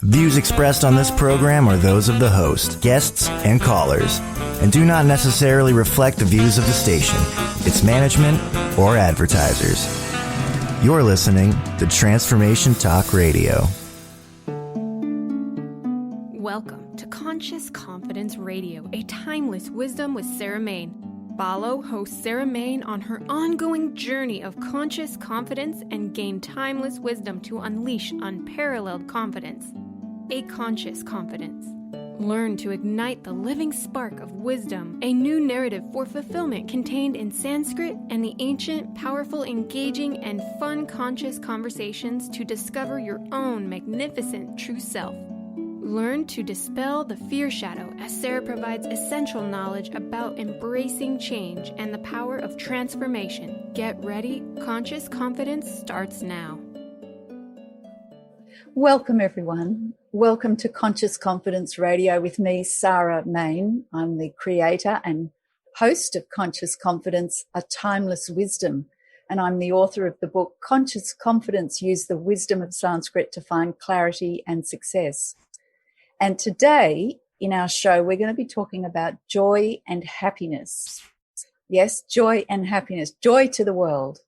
Views expressed on this program are those of the host, guests, and callers, and do not necessarily reflect the views of the station, its management, or advertisers. You're listening to Transformation Talk Radio. Welcome to Conscious Confidence Radio, a timeless wisdom with Sarah Main. Follow host Sarah Main on her ongoing journey of conscious confidence and gain timeless wisdom to unleash unparalleled confidence. A conscious confidence. Learn to ignite the living spark of wisdom, a new narrative for fulfillment contained in Sanskrit and the ancient, powerful, engaging, and fun conscious conversations to discover your own magnificent true self. Learn to dispel the fear shadow as Sarah provides essential knowledge about embracing change and the power of transformation. Get ready, Conscious Confidence starts now. Welcome everyone. Welcome to Conscious Confidence Radio with me, Sarah Main. I'm the creator and host of Conscious Confidence, A Timeless Wisdom, and I'm the author of the book Conscious Confidence, Use the Wisdom of Sanskrit to Find Clarity and Success. And today in our show, we're going to be talking about joy and happiness. Yes, joy and happiness, joy to the world.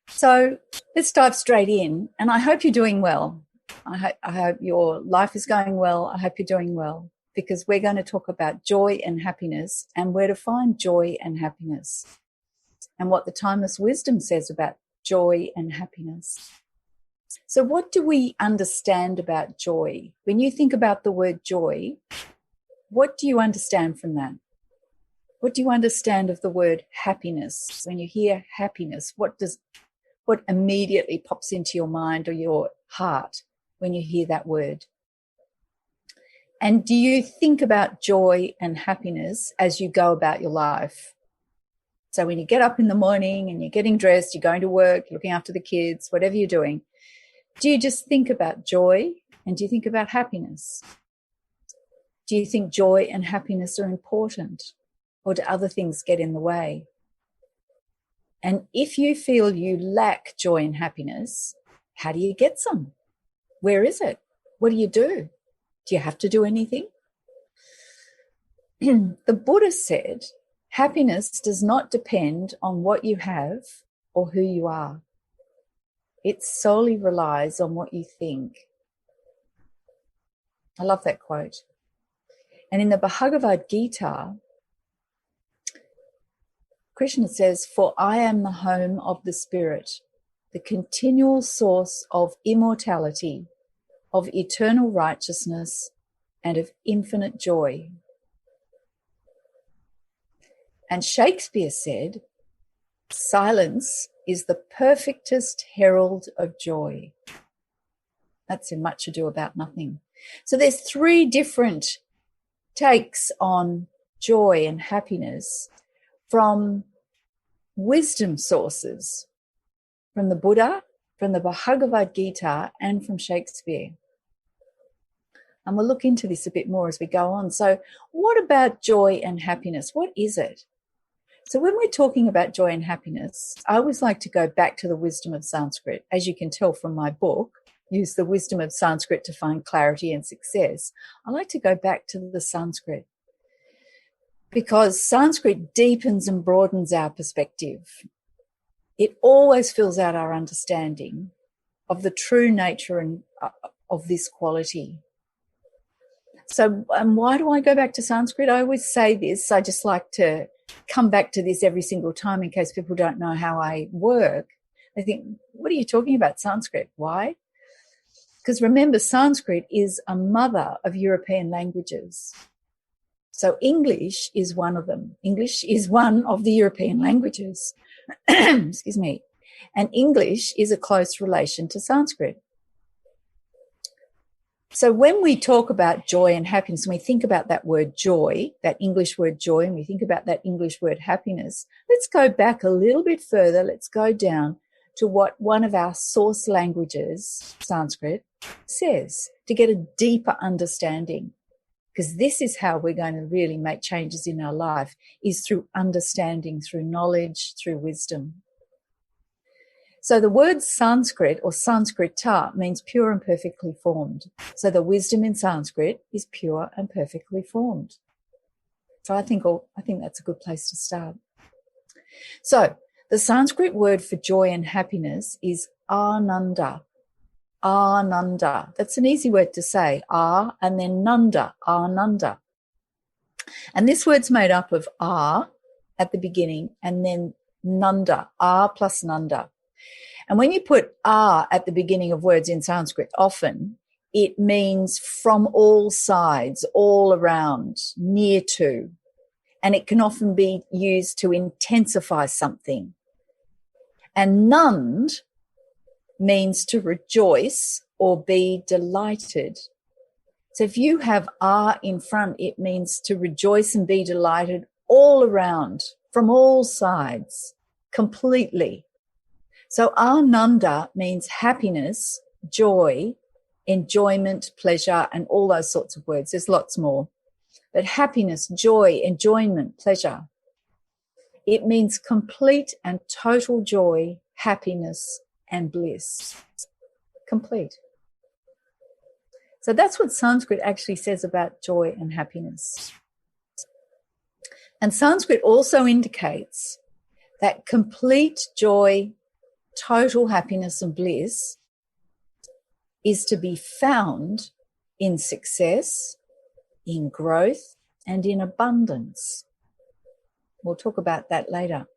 So let's dive straight in, and I hope you're doing well. I hope your life is going well. I hope you're doing well, because we're going to talk about joy and happiness and where to find joy and happiness and what the timeless wisdom says about joy and happiness. So what do we understand about joy? When you think about the word joy, what do you understand from that? What do you understand of the word happiness? When you hear happiness, what immediately pops into your mind or your heart when you hear that word? And do you think about joy and happiness as you go about your life? So when you get up in the morning and you're getting dressed, you're going to work, you're looking after the kids, whatever you're doing, do you just think about joy and do you think about happiness? Do you think joy and happiness are important, or do other things get in the way? And if you feel you lack joy and happiness, how do you get some? Where is it? What do you do? Do you have to do anything? The Buddha said, happiness does not depend on what you have or who you are. It solely relies on what you think. I love that quote. And in the Bhagavad Gita, Krishna says, "For I am the home of the spirit, the continual source of immortality, of eternal righteousness, and of infinite joy." And Shakespeare said, "Silence is the perfectest herald of joy." That's in Much Ado About Nothing. So there's three different takes on joy and happiness from wisdom sources, from the Buddha, from the Bhagavad Gita, and from Shakespeare. And we'll look into this a bit more as we go on. So what about joy and happiness? What is it? So when we're talking about joy and happiness, I always like to go back to the wisdom of Sanskrit. As you can tell from my book, Use the Wisdom of Sanskrit to Find Clarity and Success, I like to go back to the Sanskrit, because Sanskrit deepens and broadens our perspective. It always fills out our understanding of the true nature of this quality. So why do I go back to Sanskrit? I always say this. I just like to come back to this every single time in case people don't know how I work. They think, what are you talking about, Sanskrit? Why? Because remember, Sanskrit is a mother of European languages. So English is one of them. English is one of the European languages. Excuse me. And English is a close relation to Sanskrit. So when we talk about joy and happiness, and we think about that word joy, that English word joy, and we think about that English word happiness, let's go back a little bit further. Let's go down to what one of our source languages, Sanskrit, says, to get a deeper understanding. Because this is how we're going to really make changes in our life, is through understanding, through knowledge, through wisdom. So the word Sanskrit or Sanskrita means pure and perfectly formed. So the wisdom in Sanskrit is pure and perfectly formed. So I think that's a good place to start. So the Sanskrit word for joy and happiness is Ananda. Ananda. That's an easy word to say. And then Nanda. Ananda. And this word's made up of at the beginning and then Nanda. Plus Nanda. And when you put at the beginning of words in Sanskrit, often it means from all sides, all around, near to. And it can often be used to intensify something. And Nand means to rejoice or be delighted. So if you have in front, it means to rejoice and be delighted all around, from all sides, completely. So Ananda means happiness, joy, enjoyment, pleasure, and all those sorts of words. There's lots more. But happiness, joy, enjoyment, pleasure. It means complete and total joy, happiness, and bliss. Complete. So that's what Sanskrit actually says about joy and happiness. And Sanskrit also indicates that complete joy, total happiness and bliss is to be found in success, in growth, and in abundance. We'll talk about that later.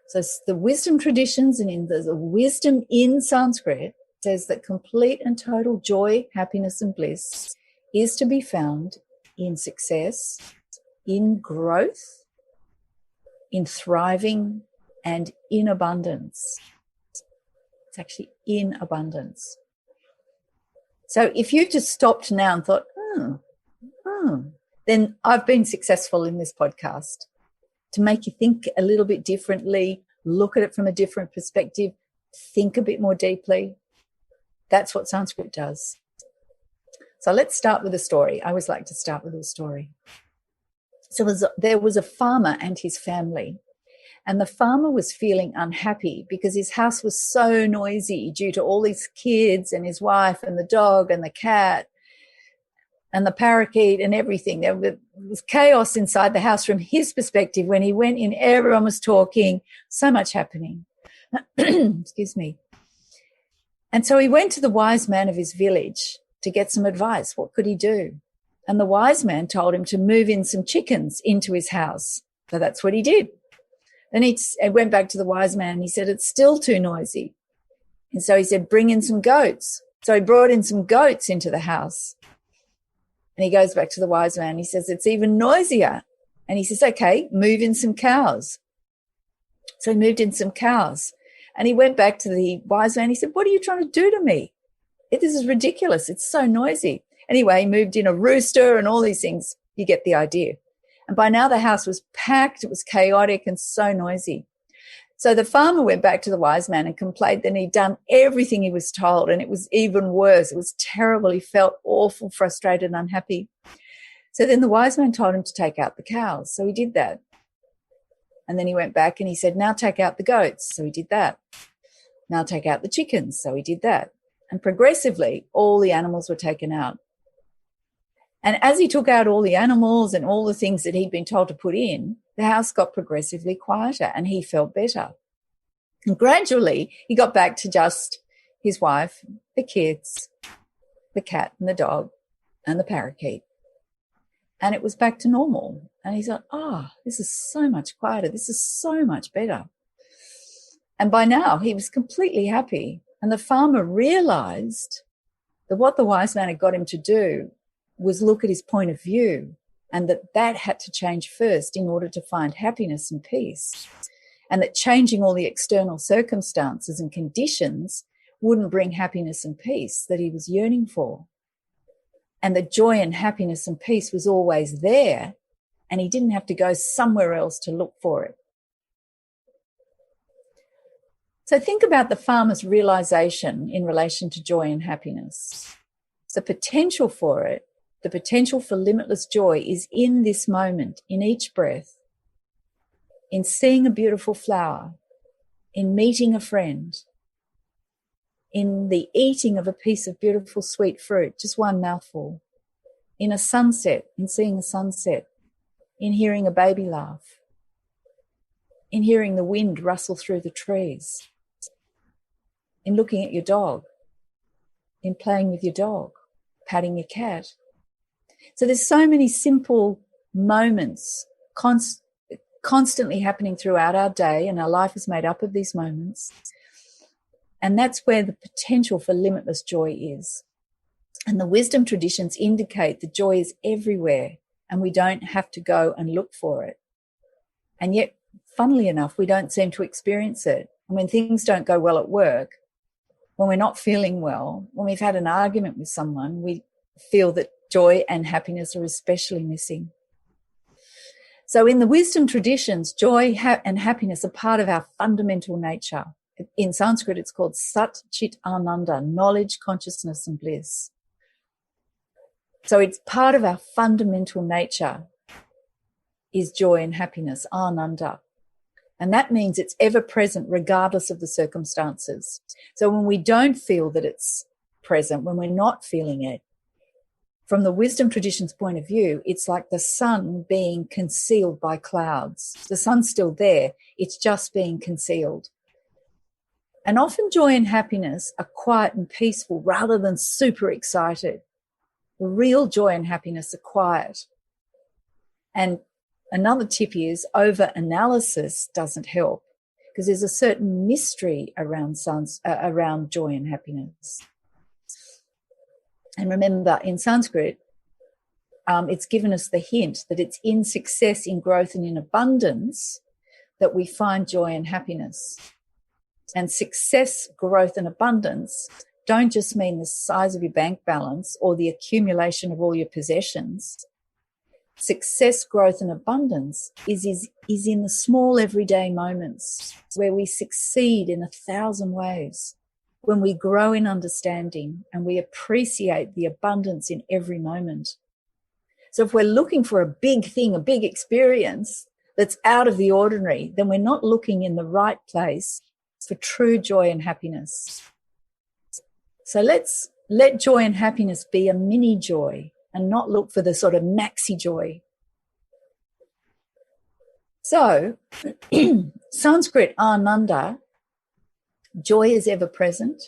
So the wisdom traditions and in the wisdom in Sanskrit says that complete and total joy, happiness, and bliss is to be found in success, in growth, in thriving, and in abundance. It's actually in abundance. So if you just stopped now and thought, then I've been successful in this podcast to make you think a little bit differently, look at it from a different perspective, think a bit more deeply. That's what Sanskrit does. So let's start with a story. I always like to start with a story. So there was a farmer and his family, and the farmer was feeling unhappy because his house was so noisy due to all these kids and his wife and the dog and the cat and the parakeet and everything. There was chaos inside the house from his perspective. When he went in, everyone was talking, so much happening. Excuse me. And so he went to the wise man of his village to get some advice. What could he do? And the wise man told him to move in some chickens into his house. So that's what he did. Then he went back to the wise man and he said, it's still too noisy. And so he said, bring in some goats. So he brought in some goats into the house. And he goes back to the wise man. He says, it's even noisier. And he says, okay, move in some cows. So he moved in some cows. And he went back to the wise man. He said, what are you trying to do to me? This is ridiculous. It's so noisy. Anyway, he moved in a rooster and all these things. You get the idea. And by now the house was packed. It was chaotic and so noisy. So the farmer went back to the wise man and complained that he'd done everything he was told, and it was even worse. It was terrible. He felt awful, frustrated, and unhappy. So then the wise man told him to take out the cows. So he did that. And then he went back and he said, now take out the goats. So he did that. Now take out the chickens. So he did that. And progressively, all the animals were taken out. And as he took out all the animals and all the things that he'd been told to put in, the house got progressively quieter and he felt better. And gradually, he got back to just his wife, the kids, the cat and the dog and the parakeet. And it was back to normal. And he thought, this is so much quieter. This is so much better. And by now, he was completely happy. And the farmer realized that what the wise man had got him to do was look at his point of view, and that had to change first in order to find happiness and peace, and that changing all the external circumstances and conditions wouldn't bring happiness and peace that he was yearning for. And the joy and happiness and peace was always there, and he didn't have to go somewhere else to look for it. So think about the farmer's realization in relation to joy and happiness. The potential for it, the potential for limitless joy is in this moment, in each breath, in seeing a beautiful flower, in meeting a friend, in the eating of a piece of beautiful sweet fruit, just one mouthful, in a sunset, in seeing a sunset, in hearing a baby laugh, in hearing the wind rustle through the trees, in looking at your dog, in playing with your dog, patting your cat. So there's so many simple moments constantly happening throughout our day, and our life is made up of these moments. And that's where the potential for limitless joy is. And the wisdom traditions indicate that joy is everywhere and we don't have to go and look for it. And yet, funnily enough, we don't seem to experience it. And when things don't go well at work, when we're not feeling well, when we've had an argument with someone, we feel that joy and happiness are especially missing. So in the wisdom traditions, joy and happiness are part of our fundamental nature. In Sanskrit, it's called Sat Chit Ananda, knowledge, consciousness, and bliss. So it's part of our fundamental nature is joy and happiness, Ananda. And that means it's ever present regardless of the circumstances. So when we don't feel that it's present, when we're not feeling it, from the wisdom tradition's point of view, it's like the sun being concealed by clouds. The sun's still there, it's just being concealed. And often joy and happiness are quiet and peaceful rather than super excited. The real joy and happiness are quiet. And another tip is over-analysis doesn't help because there's a certain mystery around joy and happiness. And remember, in Sanskrit, it's given us the hint that it's in success, in growth, and in abundance that we find joy and happiness. And success, growth, and abundance don't just mean the size of your bank balance or the accumulation of all your possessions. Success, growth, and abundance is in the small everyday moments where we succeed in 1,000 ways, when we grow in understanding and we appreciate the abundance in every moment. So if we're looking for a big thing, a big experience that's out of the ordinary, then we're not looking in the right place for true joy and happiness. So let's let joy and happiness be a mini joy and not look for the sort of maxi joy. So Sanskrit Ananda, joy is ever present.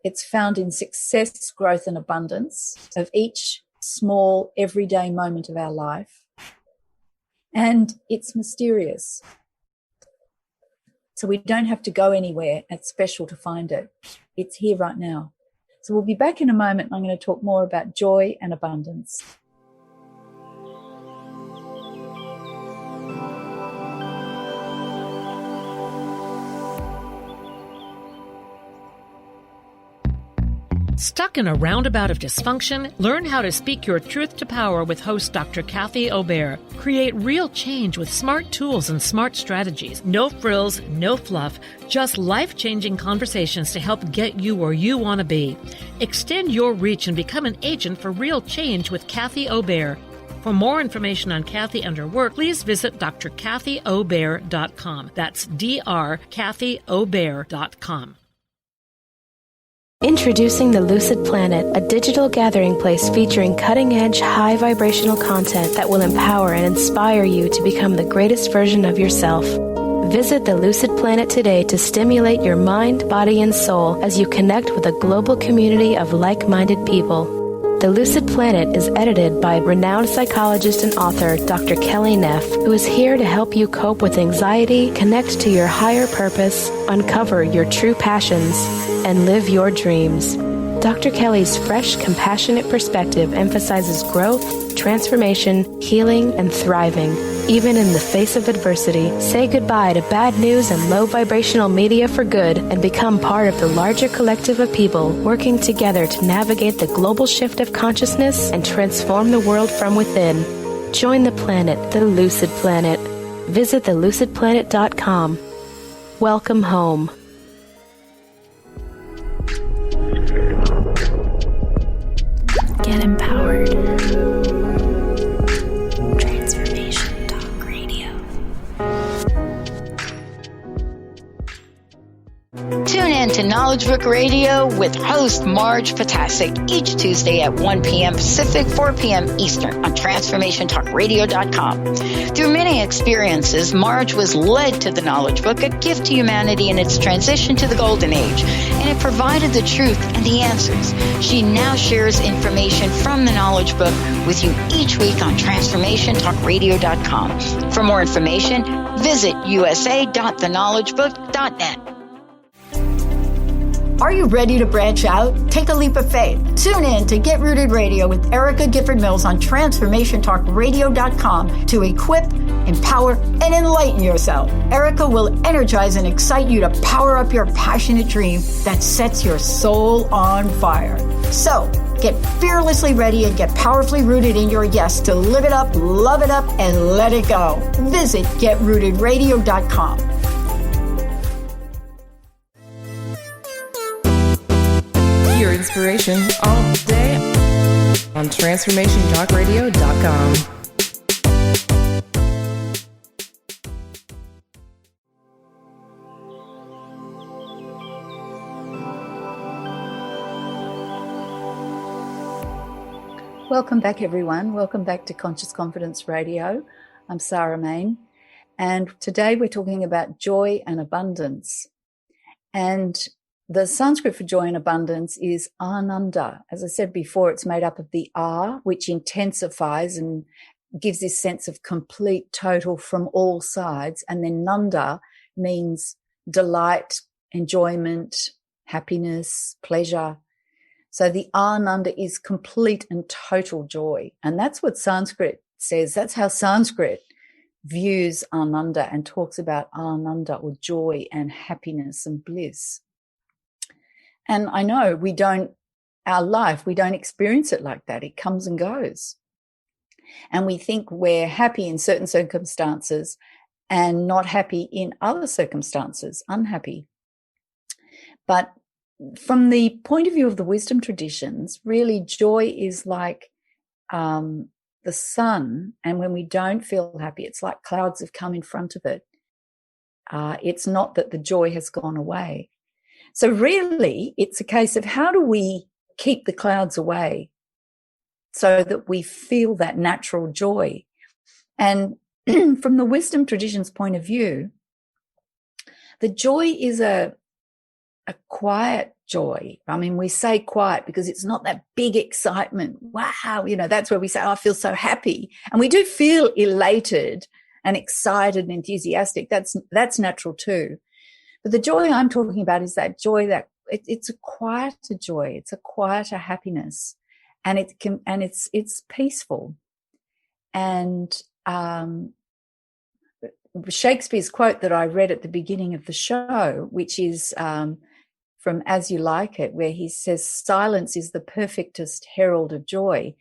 It's found in success, growth, and abundance of each small everyday moment of our life. And it's mysterious. So we don't have to go anywhere that's special to find it. It's here right now. So we'll be back in a moment. I'm going to talk more about joy and abundance. Stuck in a roundabout of dysfunction? Learn how to speak your truth to power with host Dr. Kathy Obear. Create real change with smart tools and smart strategies. No frills, no fluff, just life-changing conversations to help get you where you want to be. Extend your reach and become an agent for real change with Kathy Obear. For more information on Kathy and her work, please visit drkathyobear.com. That's drkathyobear.com. Introducing the Lucid Planet, a digital gathering place featuring cutting-edge, high-vibrational content that will empower and inspire you to become the greatest version of yourself. Visit the Lucid Planet today to stimulate your mind, body, and soul as you connect with a global community of like-minded people. The Lucid Planet is edited by renowned psychologist and author Dr. Kelly Neff, who is here to help you cope with anxiety, connect to your higher purpose, uncover your true passions, and live your dreams. Dr. Kelly's fresh, compassionate perspective emphasizes growth, transformation, healing, and thriving, even in the face of adversity. Say goodbye to bad news and low vibrational media for good and become part of the larger collective of people working together to navigate the global shift of consciousness and transform the world from within. Join the planet, the Lucid Planet. Visit thelucidplanet.com. Welcome home. Get empowered. Transformation Talk Radio. Knowledge Book Radio with host Marge Potasic each Tuesday at 1 p.m. Pacific, 4 p.m. Eastern on TransformationTalkRadio.com. Through many experiences, Marge was led to the Knowledge Book, a gift to humanity in its transition to the Golden Age, and it provided the truth and the answers. She now shares information from the Knowledge Book with you each week on TransformationTalkRadio.com. For more information, visit usa.theknowledgebook.net. Are you ready to branch out? Take a leap of faith. Tune in to Get Rooted Radio with Erica Gifford Mills on TransformationTalkRadio.com to equip, empower, and enlighten yourself. Erica will energize and excite you to power up your passionate dream that sets your soul on fire. So, get fearlessly ready and get powerfully rooted in your yes to live it up, love it up, and let it go. Visit GetRootedRadio.com. Your inspiration all day on TransformationTalkRadio.com. Welcome back, everyone. Welcome back to Conscious Confidence Radio. I'm Sarah Main, and today we're talking about joy and abundance. And the Sanskrit for joy and abundance is Ananda. As I said before, it's made up of the A, which intensifies and gives this sense of complete, total from all sides. And then Nanda means delight, enjoyment, happiness, pleasure. So the Ananda is complete and total joy. And that's what Sanskrit says. That's how Sanskrit views Ananda and talks about Ananda, or joy and happiness and bliss. And I know we don't experience it like that. It comes and goes. And we think we're happy in certain circumstances and not happy in other circumstances, unhappy. But from the point of view of the wisdom traditions, really joy is like the sun. And when we don't feel happy, it's like clouds have come in front of it. It's not that the joy has gone away. So really, it's a case of how do we keep the clouds away so that we feel that natural joy? And from the wisdom tradition's point of view, the joy is a quiet joy. I mean, we say quiet because it's not that big excitement. Wow, that's where we say, oh, I feel so happy. And we do feel elated and excited and enthusiastic. That's natural too. But the joy I'm talking about is that joy that it's a quieter joy. It's a quieter happiness, and it's peaceful. And Shakespeare's quote that I read at the beginning of the show, which is from As You Like It, where he says, "Silence is the perfectest herald of joy."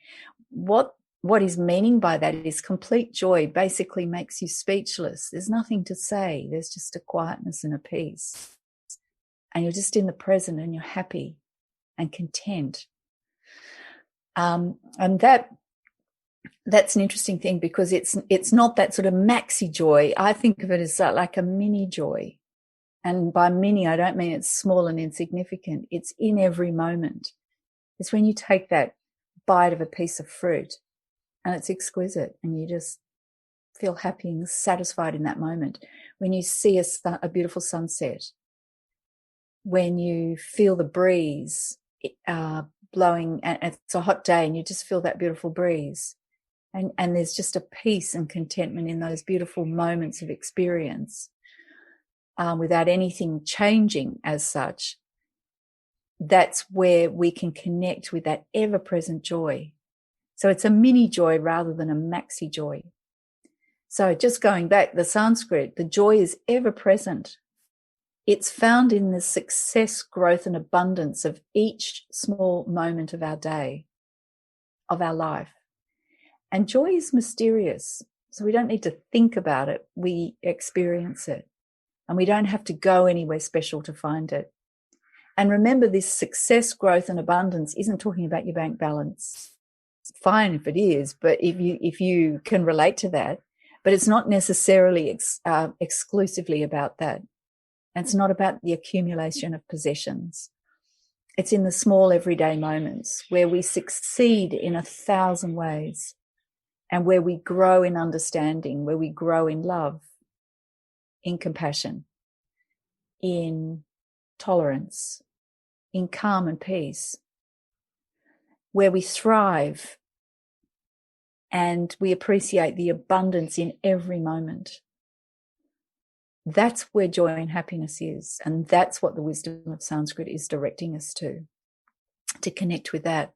What he's meaning by that is complete joy basically makes you speechless. There's nothing to say. There's just a quietness and a peace. And you're just in the present and you're happy and content. And that's an interesting thing because it's not that sort of maxi joy. I think of it as like a mini joy. And by mini, I don't mean it's small and insignificant. It's in every moment. It's when you take that bite of a piece of fruit, and it's exquisite, and you just feel happy and satisfied in that moment. When you see a beautiful sunset, when you feel the breeze blowing, and it's a hot day, and you just feel that beautiful breeze, and there's just a peace and contentment in those beautiful moments of experience, without anything changing as such. That's where we can connect with that ever-present joy. So it's a mini joy rather than a maxi joy. So just going back, the Sanskrit, the joy is ever present. It's found in the success, growth, and abundance of each small moment of our day, of our life. And joy is mysterious. So we don't need to think about it. We experience it. And we don't have to go anywhere special to find it. And remember, this success, growth, and abundance isn't talking about your bank balance. Fine if it is, but if you can relate to that, but it's not necessarily exclusively about that. And it's not about the accumulation of possessions. It's in the small everyday moments where we succeed in 1,000 ways and where we grow in understanding, where we grow in love, in compassion, in tolerance, in calm and peace, where we thrive and we appreciate the abundance in every moment. That's where joy and happiness is. And that's what the wisdom of Sanskrit is directing us to connect with that.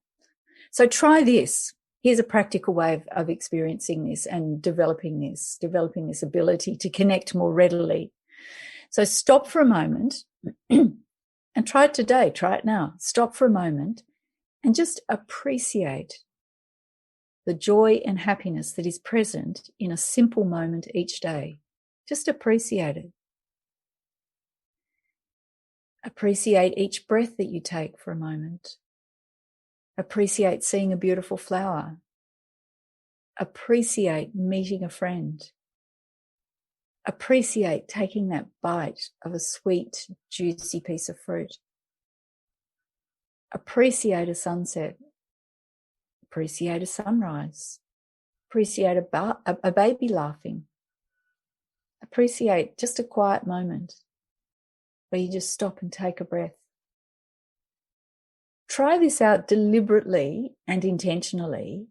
So try this. Here's a practical way of experiencing this and developing this ability to connect more readily. So stop for a moment and try it today. Try it now. Stop for a moment and just appreciate the joy and happiness that is present in a simple moment each day. Just appreciate it. Appreciate each breath that you take for a moment. Appreciate seeing a beautiful flower. Appreciate meeting a friend. Appreciate taking that bite of a sweet, juicy piece of fruit. Appreciate a sunset. Appreciate a sunrise. Appreciate a baby laughing. Appreciate just a quiet moment where you just stop and take a breath. Try this out deliberately and intentionally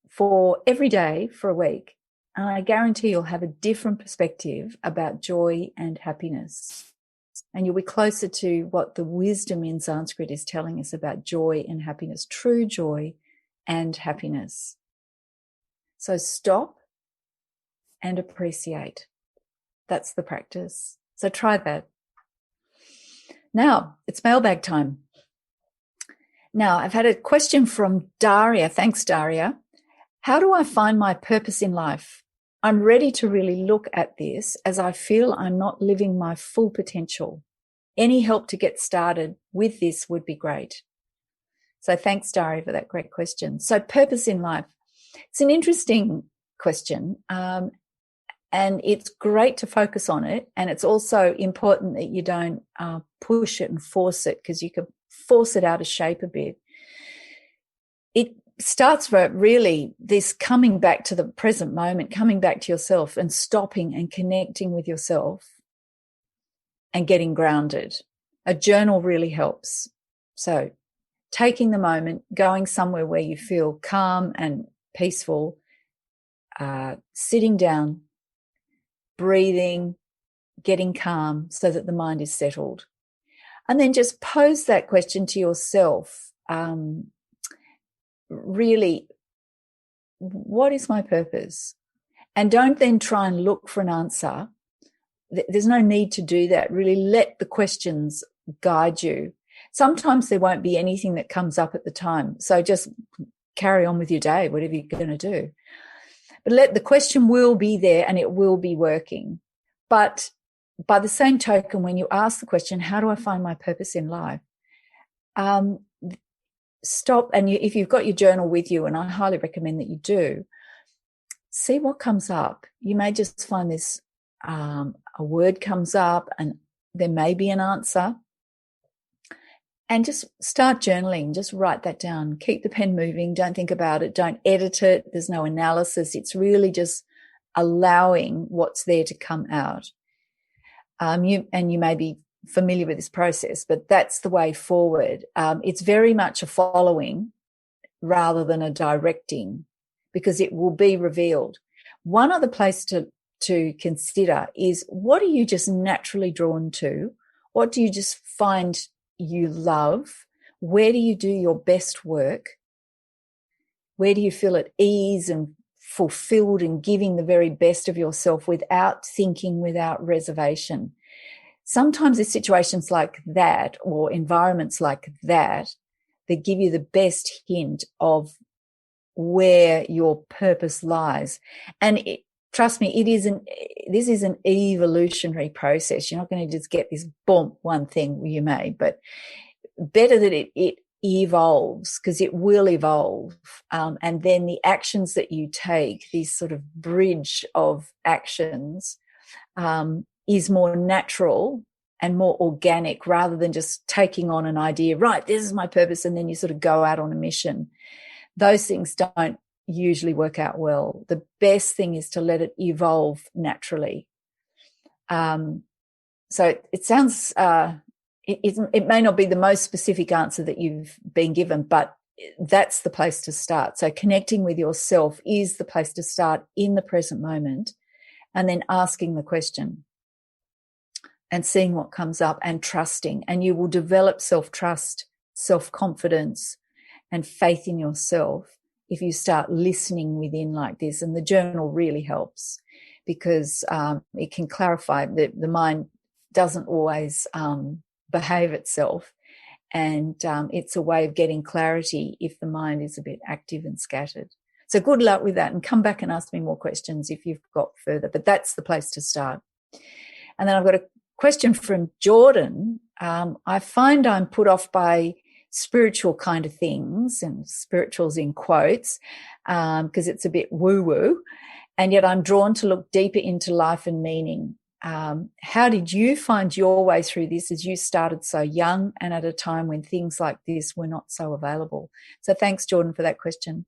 for every day for a week. And I guarantee you'll have a different perspective about joy and happiness. And you'll be closer to what the wisdom in Sanskrit is telling us about joy and happiness, true joy and happiness. So stop and appreciate. That's the practice. So try that. Now, it's mailbag time. Now, I've had a question from Daria. Thanks, Daria. How do I find my purpose in life? I'm ready to really look at this as I feel I'm not living my full potential. Any help to get started with this would be great. So thanks, Daria, for that great question. So purpose in life. It's an interesting question. And it's great to focus on it. And it's also important that you don't push it and force it, because you can force it out of shape a bit. It starts for really this coming back to the present moment, coming back to yourself and stopping and connecting with yourself and getting grounded. A journal really helps. So taking the moment, going somewhere where you feel calm and peaceful, sitting down, breathing, getting calm so that the mind is settled. And then just pose that question to yourself. Really, what is my purpose? And don't then try and look for an answer. There's no need to do that. Really let the questions guide you. Sometimes there won't be anything that comes up at the time. So just carry on with your day, whatever you're going to do. But the question will be there and it will be working. But by the same token, when you ask the question, how do I find my purpose in life? Stop, and if you've got your journal with you, and I highly recommend that you do, see what comes up. You may just find this, a word comes up and there may be an answer. And just start journaling, just write that down. Keep the pen moving, don't think about it, don't edit it. There's no analysis. It's really just allowing what's there to come out. You may be familiar with this process, but that's the way forward. It's very much a following rather than a directing, because it will be revealed. One other place to consider is, what are you just naturally drawn to? What do you just find you love? Where do you do your best work? Where do you feel at ease and fulfilled and giving the very best of yourself without thinking, without reservation? Sometimes there's situations like that or environments like that that give you the best hint of where your purpose lies. And trust me, this is an evolutionary process. You're not going to just get this boom, one thing. You may, but better that it evolves, because it will evolve. And then the actions that you take, these sort of bridge of actions, is more natural and more organic, rather than just taking on an idea, right, this is my purpose, and then you sort of go out on a mission. Those things don't usually work out well. The best thing is to let it evolve naturally. So it sounds, it may not be the most specific answer that you've been given, but that's the place to start. So connecting with yourself is the place to start in the present moment, and then asking the question and seeing what comes up and trusting. And you will develop self-trust, self-confidence, and faith in yourself if you start listening within like this. And the journal really helps, because it can clarify that the mind doesn't always behave itself. And it's a way of getting clarity if the mind is a bit active and scattered. So good luck with that, and come back and ask me more questions if you've got further. But that's the place to start. And then I've got a question from Jordan. I find I'm put off by spiritual kind of things, and spirituals in quotes, because it's a bit woo-woo, and yet I'm drawn to look deeper into life and meaning. How did you find your way through this, as you started so young and at a time when things like this were not so available? So thanks, Jordan, for that question.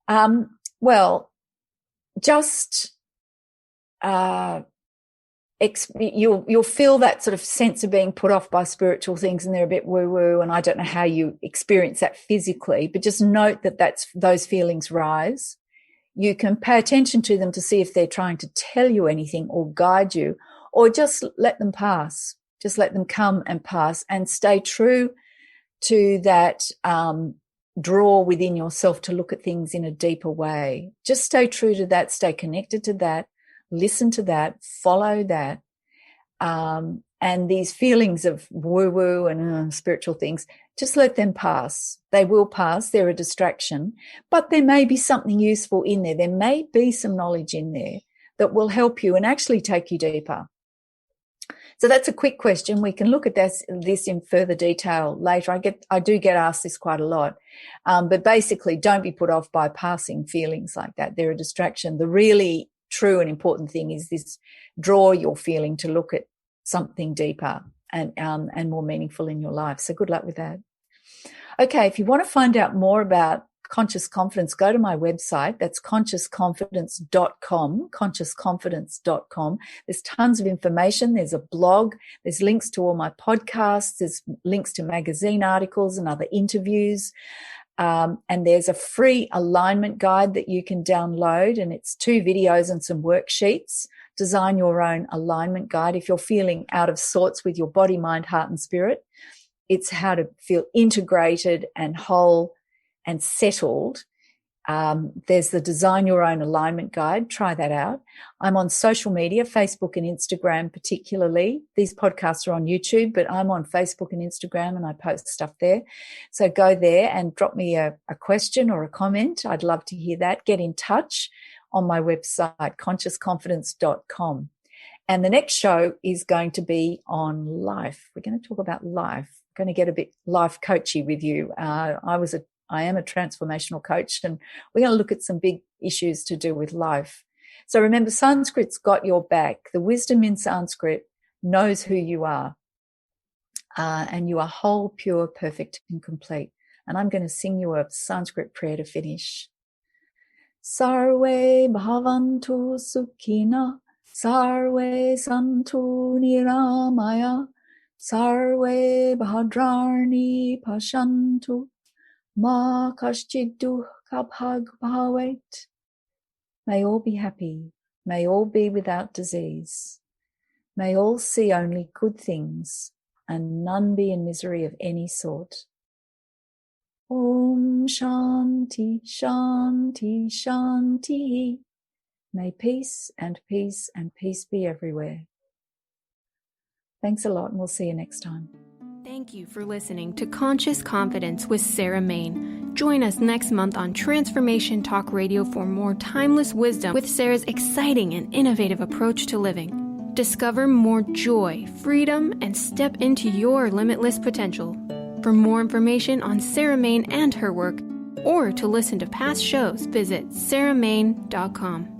Well, just you'll feel that sort of sense of being put off by spiritual things, and they're a bit woo-woo, and I don't know how you experience that physically, but just note that those feelings rise. You can pay attention to them to see if they're trying to tell you anything or guide you, or just let them pass. Just let them come and pass, and stay true to that draw within yourself to look at things in a deeper way. Just stay true to that, stay connected to that, listen to that, follow that. And these feelings of woo-woo and spiritual things, just let them pass. They will pass. They're a distraction. But there may be something useful in there. There may be some knowledge in there that will help you and actually take you deeper. So that's a quick question. We can look at this in further detail later. I do get asked this quite a lot. But basically, don't be put off by passing feelings like that. They're a distraction. The really true and important thing is this: draw your feeling to look at something deeper and more meaningful in your life. So good luck with that. Okay, if you want to find out more about Conscious Confidence, go to my website. That's consciousconfidence.com, consciousconfidence.com. There's tons of information. There's a blog. There's links to all my podcasts. There's links to magazine articles and other interviews. And there's a free alignment guide that you can download, and it's 2 videos and some worksheets. Design your own alignment guide. If you're feeling out of sorts with your body, mind, heart, and spirit, it's how to feel integrated and whole and settled. There's the Design Your Own Alignment Guide. Try that out. I'm on social media, Facebook and Instagram particularly. These podcasts are on YouTube, but I'm on Facebook and Instagram, and I post stuff there. So go there and drop me a question or a comment. I'd love to hear that. Get in touch on my website, consciousconfidence.com. And the next show is going to be on life. We're going to talk about life. I'm going to get a bit life coachy with you. I am a transformational coach, and we're going to look at some big issues to do with life. So remember, Sanskrit's got your back. The wisdom in Sanskrit knows who you are. And you are whole, pure, perfect, and complete. And I'm going to sing you a Sanskrit prayer to finish. Sarve bhavantu sukhina, sarve santu niramaya, sarve bhadrani pashantu, ma kaschid dukkha bhag bhavet. May all be happy. May all be without disease. May all see only good things, and none be in misery of any sort. Om Shanti, Shanti, Shanti. May peace and peace and peace be everywhere. Thanks a lot, and we'll see you next time. Thank you for listening to Conscious Confidence with Sarah Main. Join us next month on Transformation Talk Radio for more timeless wisdom with Sarah's exciting and innovative approach to living. Discover more joy, freedom, and step into your limitless potential. For more information on Sarah Main and her work, or to listen to past shows, visit sarahmain.com.